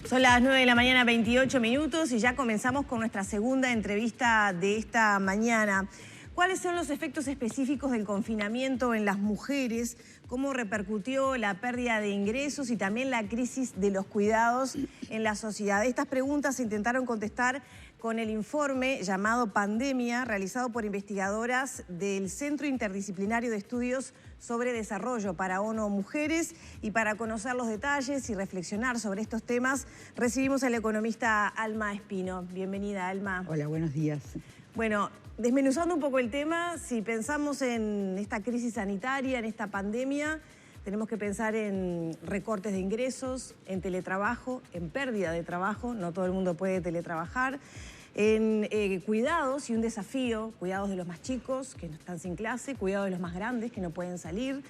Son las 9 de la mañana, 28 minutos, y ya comenzamos con nuestra segunda entrevista de esta mañana. ¿Cuáles son los efectos específicos del confinamiento en las mujeres? ¿Cómo repercutió la pérdida de ingresos y también la crisis de los cuidados en la sociedad? Estas preguntas se intentaron contestar con el informe llamado Pandemia, realizado por investigadoras del Centro Interdisciplinario de Estudios sobre Desarrollo para ONU Mujeres. Y para conocer los detalles y reflexionar sobre estos temas, recibimos a la economista Alma Espino. Bienvenida, Alma. Hola, buenos días. Bueno, desmenuzando un poco el tema, si pensamos en esta crisis sanitaria, en esta pandemia, tenemos que pensar en recortes de ingresos, en teletrabajo, en pérdida de trabajo, no todo el mundo puede teletrabajar, en cuidados y un desafío, cuidados de los más chicos que no están sin clase, cuidados de los más grandes que no pueden salir.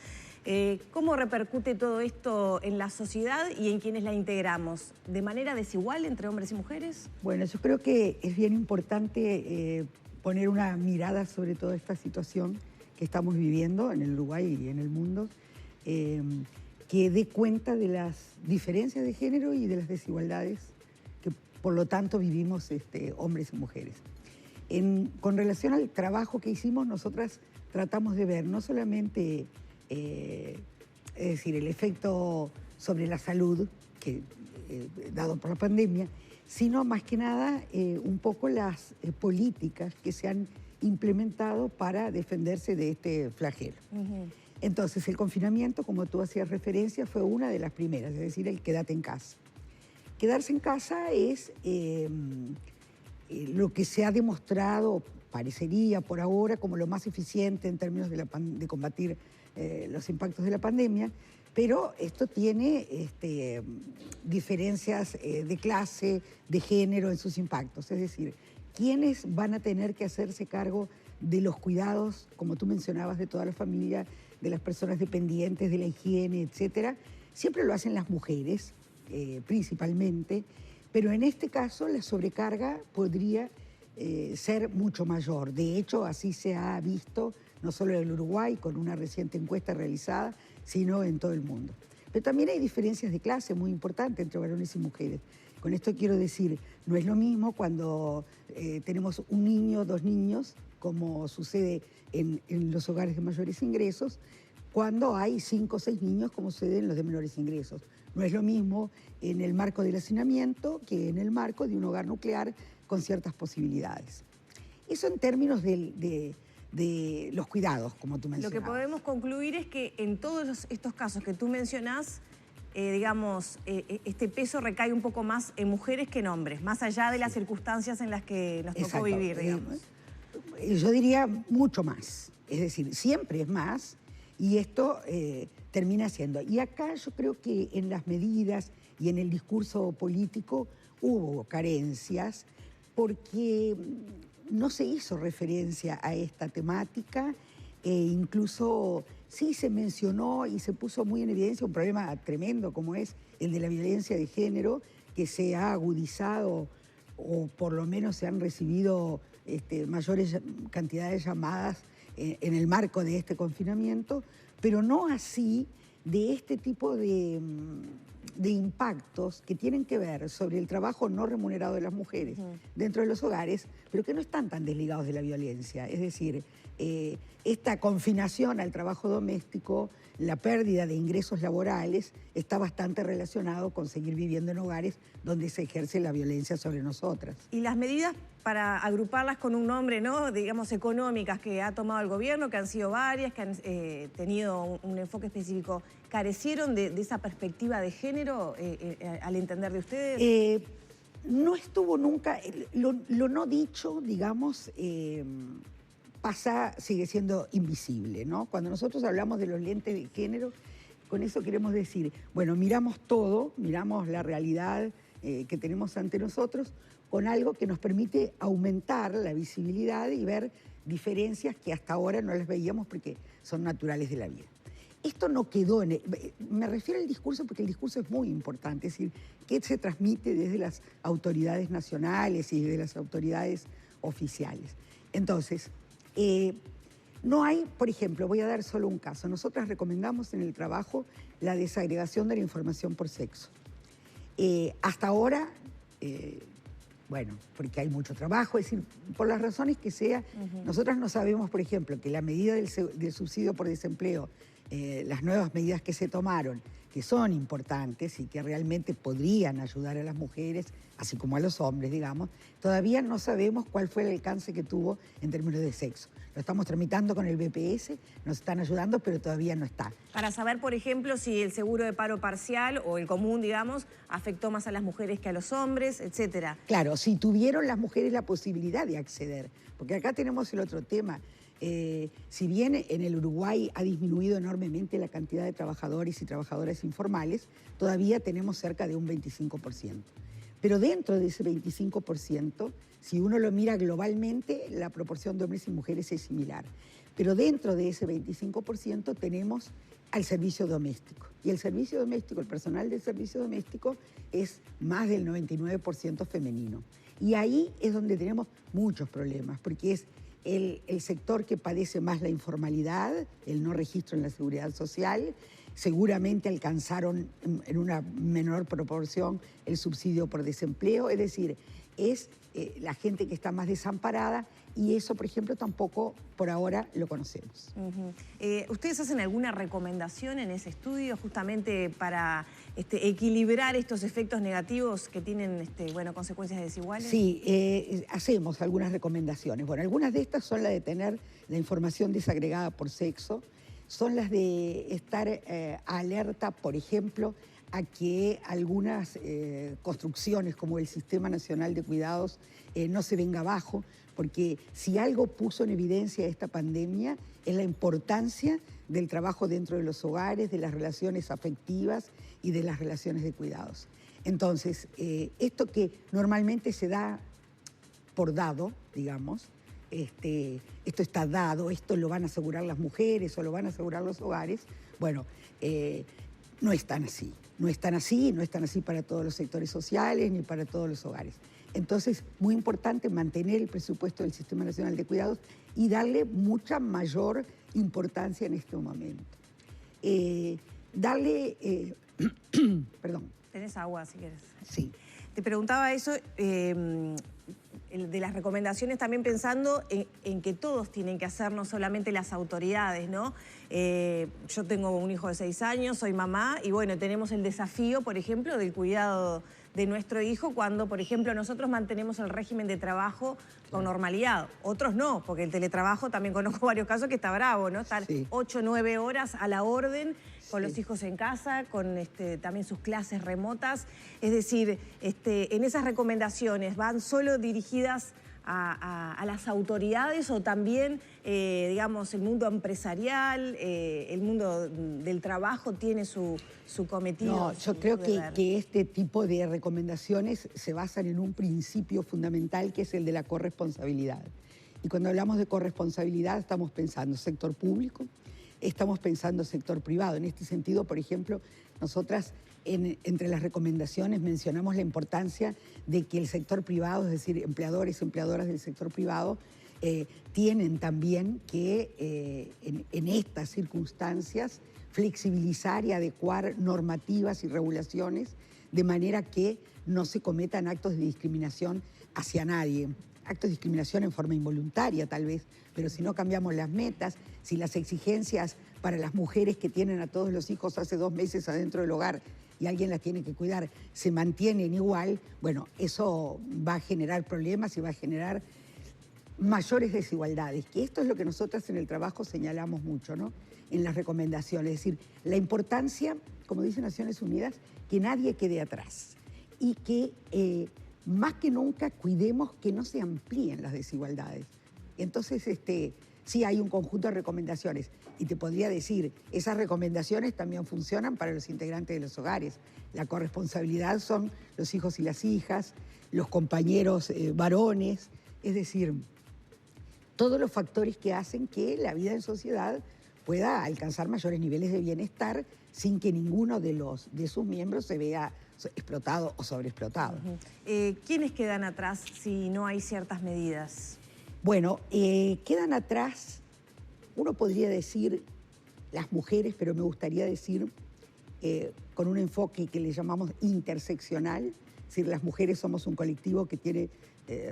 ¿Cómo repercute todo esto en la sociedad y en quienes la integramos? ¿De manera desigual entre hombres y mujeres? Bueno, yo creo que es bien importante poner una mirada sobre toda esta situación que estamos viviendo en el Uruguay y en el mundo, que dé cuenta de las diferencias de género y de las desigualdades que por lo tanto vivimos hombres y mujeres. Con relación al trabajo que hicimos, nosotras tratamos de ver no solamente es decir, el efecto sobre la salud dado por la pandemia, sino más que nada un poco las políticas que se han implementado para defenderse de este flagelo. Entonces, el confinamiento, como tú hacías referencia, fue una de las primeras, es decir, el quédate en casa. Quedarse en casa es lo que se ha demostrado, parecería por ahora, como lo más eficiente en términos de combatir los impactos de la pandemia, pero esto tiene diferencias de clase, de género en sus impactos. Es decir, ¿quiénes van a tener que hacerse cargo de los cuidados, como tú mencionabas, de toda la familia, de las personas dependientes, de la higiene, etcétera? Siempre lo hacen las mujeres, principalmente, pero en este caso la sobrecarga podría ser mucho mayor. De hecho, así se ha visto, no solo en el Uruguay, con una reciente encuesta realizada, sino en todo el mundo. Pero también hay diferencias de clase muy importantes entre varones y mujeres. Con esto quiero decir, no es lo mismo cuando tenemos un niño, dos niños, como sucede en los hogares de mayores ingresos, cuando hay 5 o 6 niños, como sucede en los de menores ingresos. No es lo mismo en el marco del hacinamiento que en el marco de un hogar nuclear con ciertas posibilidades. Eso en términos de los cuidados, como tú mencionabas. Lo que podemos concluir es que en todos estos casos que tú mencionás, digamos, este peso recae un poco más en mujeres que en hombres, más allá de las circunstancias en las que nos tocó vivir, digamos. Yo diría mucho más, es decir, siempre es más, y esto termina siendo. Y acá yo creo que en las medidas y en el discurso político hubo carencias, porque no se hizo referencia a esta temática, incluso sí se mencionó y se puso muy en evidencia un problema tremendo como es el de la violencia de género, que se ha agudizado o por lo menos se han recibido mayores cantidades de llamadas en el marco de este confinamiento, pero no así de este tipo de impactos que tienen que ver sobre el trabajo no remunerado de las mujeres dentro de los hogares, pero que no están tan desligados de la violencia. Es decir, esta confinación al trabajo doméstico, la pérdida de ingresos laborales, está bastante relacionado con seguir viviendo en hogares donde se ejerce la violencia sobre nosotras. Y las medidas, para agruparlas con un nombre, ¿no?, digamos, económicas que ha tomado el gobierno, que han sido varias, que han tenido un enfoque específico, ¿carecieron de esa perspectiva de género al entender de ustedes? No estuvo nunca, lo no dicho, digamos, sigue siendo invisible, ¿no? Cuando nosotros hablamos de los lentes de género, con eso queremos decir, bueno, miramos todo, miramos la realidad que tenemos ante nosotros con algo que nos permite aumentar la visibilidad y ver diferencias que hasta ahora no las veíamos porque son naturales de la vida. Esto no quedó me refiero al discurso porque el discurso es muy importante, es decir, que se transmite desde las autoridades nacionales y desde las autoridades oficiales. Entonces, no hay, por ejemplo, voy a dar solo un caso. Nosotras recomendamos en el trabajo la desagregación de la información por sexo. Hasta ahora, bueno, porque hay mucho trabajo, es decir, por las razones que sea, nosotros no sabemos, por ejemplo, que la medida del subsidio por desempleo, las nuevas medidas que se tomaron, que son importantes y que realmente podrían ayudar a las mujeres, así como a los hombres, digamos, todavía no sabemos cuál fue el alcance que tuvo en términos de sexo. Lo estamos tramitando con el BPS, nos están ayudando, pero todavía no está. Para saber, por ejemplo, si el seguro de paro parcial o el común, digamos, afectó más a las mujeres que a los hombres, etcétera. Claro, si tuvieron las mujeres la posibilidad de acceder, porque acá tenemos el otro tema. Si bien en el Uruguay ha disminuido enormemente la cantidad de trabajadores y trabajadoras informales, todavía tenemos cerca de un 25%. Pero dentro de ese 25%, si uno lo mira globalmente, la proporción de hombres y mujeres es similar. Pero dentro de ese 25% tenemos al servicio doméstico. Y el servicio doméstico, el personal del servicio doméstico es más del 99% femenino. Y ahí es donde tenemos muchos problemas, porque es el sector que padece más la informalidad, el no registro en la seguridad social. Seguramente alcanzaron en una menor proporción el subsidio por desempleo, es decir, es la gente que está más desamparada y eso, por ejemplo, tampoco por ahora lo conocemos. ¿Ustedes hacen alguna recomendación en ese estudio justamente para equilibrar estos efectos negativos que tienen bueno, consecuencias desiguales? Sí, hacemos algunas recomendaciones. Bueno, algunas de estas son las de tener la información desagregada por sexo, son las de estar alerta, por ejemplo, a que algunas construcciones como el Sistema Nacional de Cuidados no se venga abajo, porque si algo puso en evidencia esta pandemia es la importancia del trabajo dentro de los hogares, de las relaciones afectivas y de las relaciones de cuidados. Entonces, esto que normalmente se da por dado, digamos, esto está dado, esto lo van a asegurar las mujeres o lo van a asegurar los hogares, bueno, no es tan así. No es tan así, no es tan así para todos los sectores sociales ni para todos los hogares. Entonces, muy importante mantener el presupuesto del Sistema Nacional de Cuidados y darle mucha mayor importancia en este momento. Perdón. ¿Tenés agua, si quieres? Sí. Te preguntaba eso, de las recomendaciones, también pensando en que todos tienen que hacer, no solamente las autoridades, ¿no? Yo tengo un hijo de 6 años, soy mamá, y bueno, tenemos el desafío, por ejemplo, del cuidado de nuestro hijo cuando, por ejemplo, nosotros mantenemos el régimen de trabajo con normalidad. Otros no, porque el teletrabajo también conozco varios casos que está bravo, ¿no? Estar 8 o 9 horas a la orden con los hijos en casa, con también sus clases remotas. Es decir, en esas recomendaciones, ¿van solo dirigidas a las autoridades o también, digamos, el mundo empresarial, el mundo del trabajo tiene su cometido? No, yo creo que este tipo de recomendaciones se basan en un principio fundamental que es el de la corresponsabilidad. Y cuando hablamos de corresponsabilidad estamos pensando sector público, estamos pensando sector privado. En este sentido, por ejemplo, nosotras entre las recomendaciones mencionamos la importancia de que el sector privado, es decir, empleadores y empleadoras del sector privado, tienen también que en estas circunstancias flexibilizar y adecuar normativas y regulaciones de manera que no se cometan actos de discriminación hacia nadie. Actos de discriminación en forma involuntaria tal vez, pero si no cambiamos las metas, si las exigencias para las mujeres que tienen a todos los hijos hace 2 meses adentro del hogar y alguien las tiene que cuidar, se mantienen igual, bueno, eso va a generar problemas y va a generar mayores desigualdades, que esto es lo que nosotras en el trabajo señalamos mucho, ¿no? En las recomendaciones, es decir, la importancia, como dice Naciones Unidas, que nadie quede atrás y que más que nunca cuidemos que no se amplíen las desigualdades. Entonces, sí hay un conjunto de recomendaciones y te podría decir, esas recomendaciones también funcionan para los integrantes de los hogares. La corresponsabilidad son los hijos y las hijas, los compañeros varones, es decir, todos los factores que hacen que la vida en sociedad pueda alcanzar mayores niveles de bienestar sin que ninguno de sus miembros se vea explotado o sobreexplotado. ¿Quiénes quedan atrás si no hay ciertas medidas? Bueno, quedan atrás, uno podría decir las mujeres, pero me gustaría decir con un enfoque que le llamamos interseccional, es decir, las mujeres somos un colectivo que tiene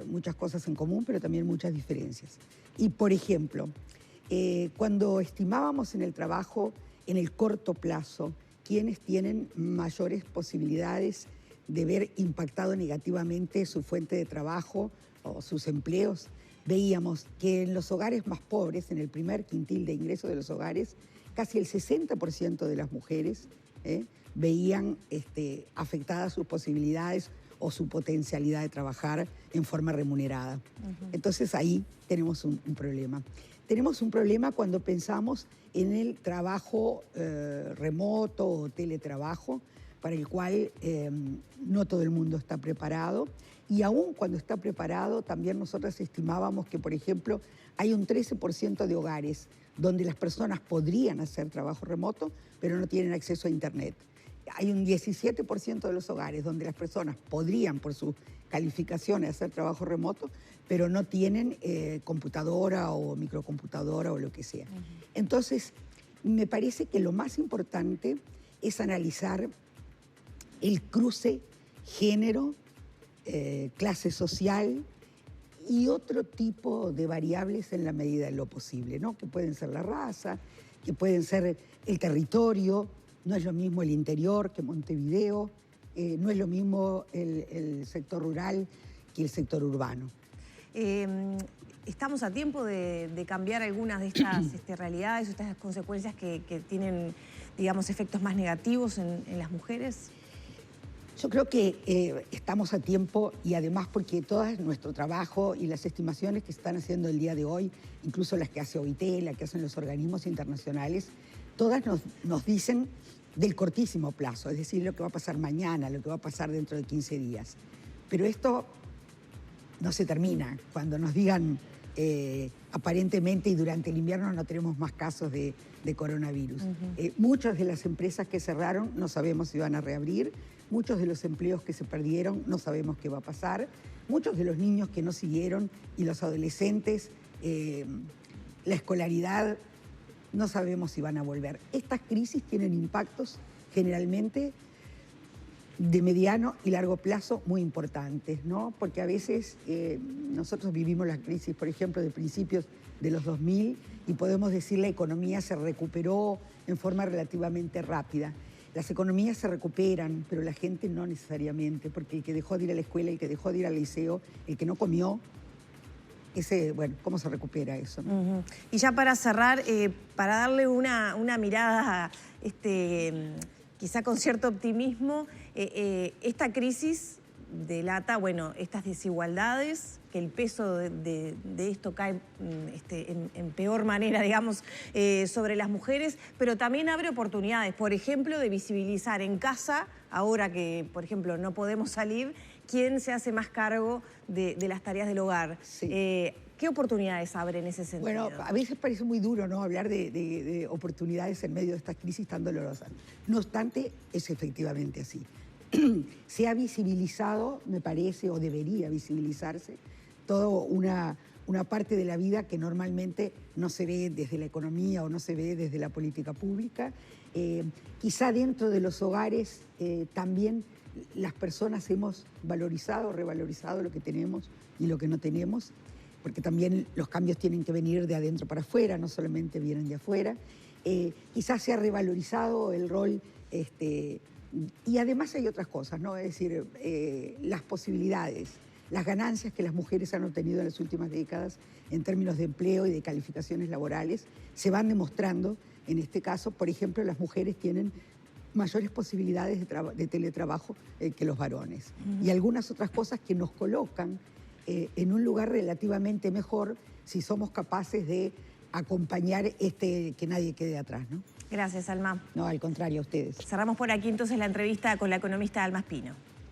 muchas cosas en común, pero también muchas diferencias. Y, por ejemplo, cuando estimábamos en el trabajo, en el corto plazo, quienes tienen mayores posibilidades de ver impactado negativamente su fuente de trabajo o sus empleos, veíamos que en los hogares más pobres, en el primer quintil de ingresos de los hogares, casi el 60% de las mujeres veían afectadas sus posibilidades o su potencialidad de trabajar en forma remunerada. Entonces ahí tenemos un problema. Tenemos un problema cuando pensamos en el trabajo remoto o teletrabajo, para el cual no todo el mundo está preparado. Y aún cuando está preparado, también nosotros estimábamos que, por ejemplo, hay un 13% de hogares donde las personas podrían hacer trabajo remoto, pero no tienen acceso a Internet. Hay un 17% de los hogares donde las personas podrían, por sus calificaciones, hacer trabajo remoto, pero no tienen computadora o microcomputadora o lo que sea. Entonces, me parece que lo más importante es analizar el cruce género, clase social y otro tipo de variables en la medida de lo posible, ¿no? Que pueden ser la raza, que pueden ser el territorio. No es lo mismo el interior que Montevideo, no es lo mismo el sector rural que el sector urbano. ¿Estamos a tiempo de cambiar algunas de estas realidades, estas consecuencias que tienen, digamos, efectos más negativos en las mujeres? Yo creo que estamos a tiempo, y además porque todo nuestro trabajo y las estimaciones que se están haciendo el día de hoy, incluso las que hace OIT, las que hacen los organismos internacionales, todas nos dicen del cortísimo plazo, es decir, lo que va a pasar mañana, lo que va a pasar dentro de 15 días. Pero esto no se termina. Cuando nos digan aparentemente y durante el invierno no tenemos más casos de coronavirus. Muchas de las empresas que cerraron no sabemos si van a reabrir, muchos de los empleos que se perdieron no sabemos qué va a pasar, muchos de los niños que no siguieron y los adolescentes, la escolaridad, no sabemos si van a volver. Estas crisis tienen impactos generalmente de mediano y largo plazo muy importantes, ¿no? Porque a veces nosotros vivimos la crisis, por ejemplo, de principios de los 2000 y podemos decir la economía se recuperó en forma relativamente rápida. Las economías se recuperan, pero la gente no necesariamente, porque el que dejó de ir a la escuela, el que dejó de ir al liceo, el que no comió, bueno, ¿cómo se recupera eso? Y ya para cerrar, para darle una mirada quizá con cierto optimismo, esta crisis delata, bueno, estas desigualdades, que el peso de esto cae en peor manera, digamos, sobre las mujeres, pero también abre oportunidades, por ejemplo, de visibilizar en casa, ahora que, por ejemplo, no podemos salir, quién se hace más cargo de las tareas del hogar. Sí. ¿Qué oportunidades abre en ese sentido? Bueno, a veces parece muy duro, ¿no?, hablar de oportunidades en medio de estas crisis tan dolorosas. No obstante, es efectivamente así. Se ha visibilizado, me parece, o debería visibilizarse, toda una parte de la vida que normalmente no se ve desde la economía o no se ve desde la política pública. Quizá dentro de los hogares también las personas hemos valorizado, revalorizado lo que tenemos y lo que no tenemos, porque también los cambios tienen que venir de adentro para afuera, no solamente vienen de afuera. Quizás se ha revalorizado el rol, y además hay otras cosas, ¿no? Es decir, las posibilidades, las ganancias que las mujeres han obtenido en las últimas décadas en términos de empleo y de calificaciones laborales se van demostrando. En este caso, por ejemplo, las mujeres tienen mayores posibilidades de teletrabajo que los varones. Y algunas otras cosas que nos colocan en un lugar relativamente mejor si somos capaces de acompañar que nadie quede atrás, ¿no? Gracias, Alma. No, al contrario, a ustedes. Cerramos por aquí entonces la entrevista con la economista Alma Espino.